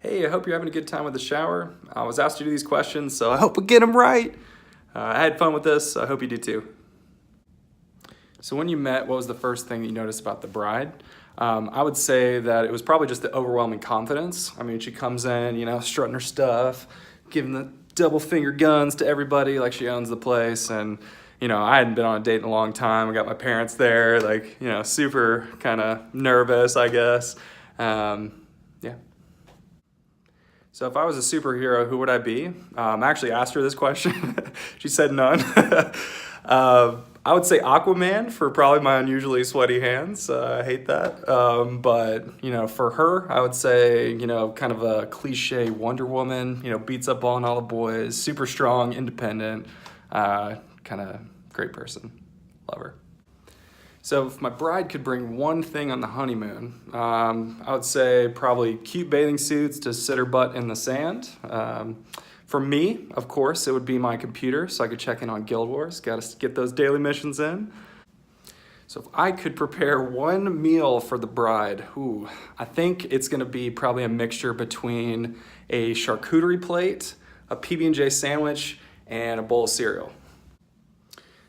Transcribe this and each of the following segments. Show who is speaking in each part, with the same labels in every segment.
Speaker 1: Hey, I hope you're having a good time with the shower. I was asked to do these questions, so I hope we get them right. I had fun with this, so I hope you do too. So when you met, what was the first thing that you noticed about the bride? I would say that it was probably just the overwhelming confidence. I mean, she comes in, strutting her stuff, giving the double finger guns to everybody like she owns the place. And, I hadn't been on a date in a long time. I got my parents there, super kind of nervous, I guess. Yeah. So if I was a superhero, who would I be? I actually asked her this question. She said none. I would say Aquaman for probably my unusually sweaty hands. I hate that. But for her, I would say, kind of a cliche Wonder Woman, beats up on all the boys, super strong, independent, kind of great person. Love her. So if my bride could bring one thing on the honeymoon, I would say probably cute bathing suits to sit her butt in the sand. For me, of course, it would be my computer so I could check in on Guild Wars. Got to get those daily missions in. So if I could prepare one meal for the bride, I think it's going to be probably a mixture between a charcuterie plate, a PB&J sandwich, and a bowl of cereal.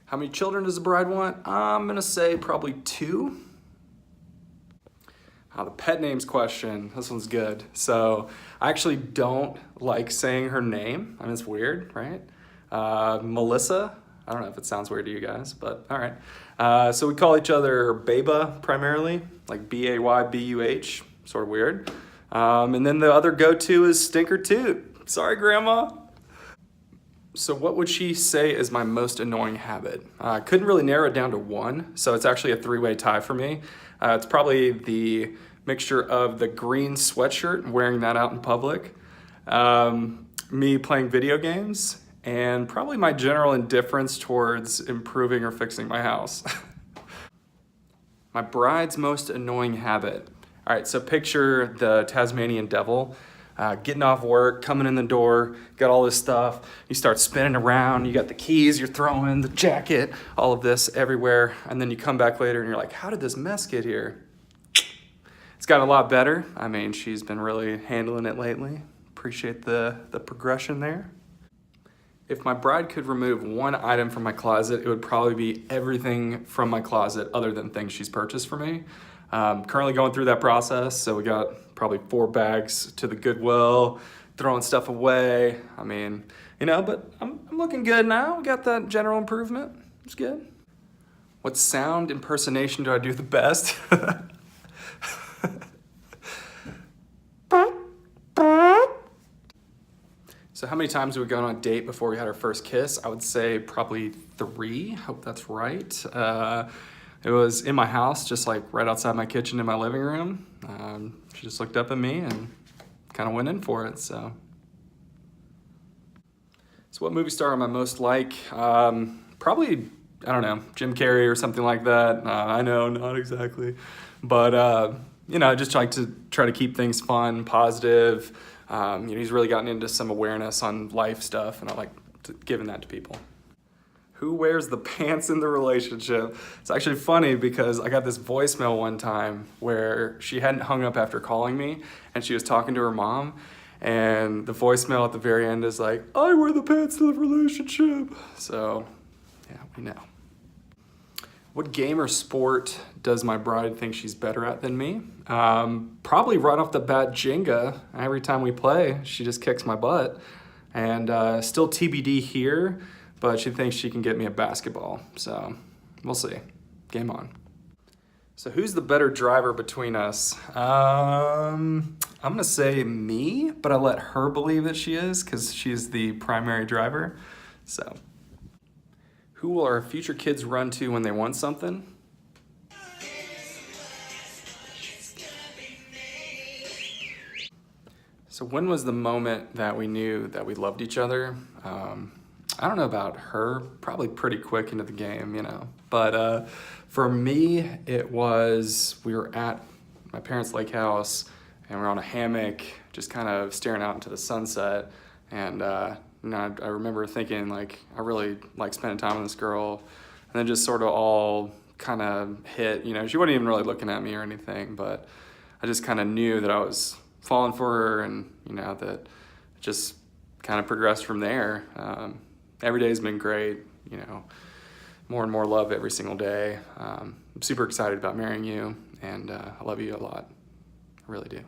Speaker 1: How many children does the bride want? I'm gonna say probably 2. The pet names question, this one's good. So I actually don't like saying her name. I mean, it's weird, right? Melissa, I don't know if it sounds weird to you guys, but all right. So we call each other Beba primarily, like B-A-Y-B-U-H, sort of weird. And then the other go-to is Stinker Toot. Sorry, Grandma. So what would she say is my most annoying habit? I couldn't really narrow it down to one, so it's actually a 3-way tie for me. It's probably the mixture of the green sweatshirt, wearing that out in public, me playing video games, and probably my general indifference towards improving or fixing my house. My bride's most annoying habit. All right, so picture the Tasmanian devil. Getting off work, coming in the door, got all this stuff. You start spinning around, you got the keys, you're throwing the jacket, all of this everywhere. And then you come back later and you're like, how did this mess get here? It's gotten a lot better. I mean, she's been really handling it lately. Appreciate the progression there. If my bride could remove one item from my closet, it would probably be everything from my closet other than things she's purchased for me. Currently going through that process, so we got probably 4 bags to the Goodwill, throwing stuff away. I mean, but I'm looking good now. We got that general improvement. It's good. What sound impersonation do I do the best? So how many times did we go on a date before we had our first kiss? I would say probably 3. Hope that's right. It was in my house, just like right outside my kitchen in my living room. She just looked up at me and kind of went in for it, so. So what movie star am I most like? Probably, I don't know, Jim Carrey or something like that. I know, not exactly. But, I just like to try to keep things fun, positive. He's really gotten into some awareness on life stuff, and I like giving that to people. Who wears the pants in the relationship? It's actually funny because I got this voicemail one time where she hadn't hung up after calling me and she was talking to her mom, and the voicemail at the very end is like, I wear the pants in the relationship. So, yeah, we know. What game or sport does my bride think she's better at than me? Probably right off the bat, Jenga. Every time we play, she just kicks my butt. And still TBD here, but she thinks she can get me a basketball. So we'll see. Game on. So who's the better driver between us? I'm gonna say me, but I let her believe that she is because she's the primary driver. So who will our future kids run to when they want something? So when was the moment that we knew that we loved each other? I don't know about her, probably pretty quick into the game, But for me, it was, we were at my parents' lake house and we were on a hammock, just kind of staring out into the sunset. And I remember thinking, I really like spending time with this girl. And then just sort of all kind of hit, she wasn't even really looking at me or anything, but I just kind of knew that I was fallen for her, and that just kind of progressed from there. Every day has been great, more and more love every single day. I'm super excited about marrying you, and I love you a lot. I really do.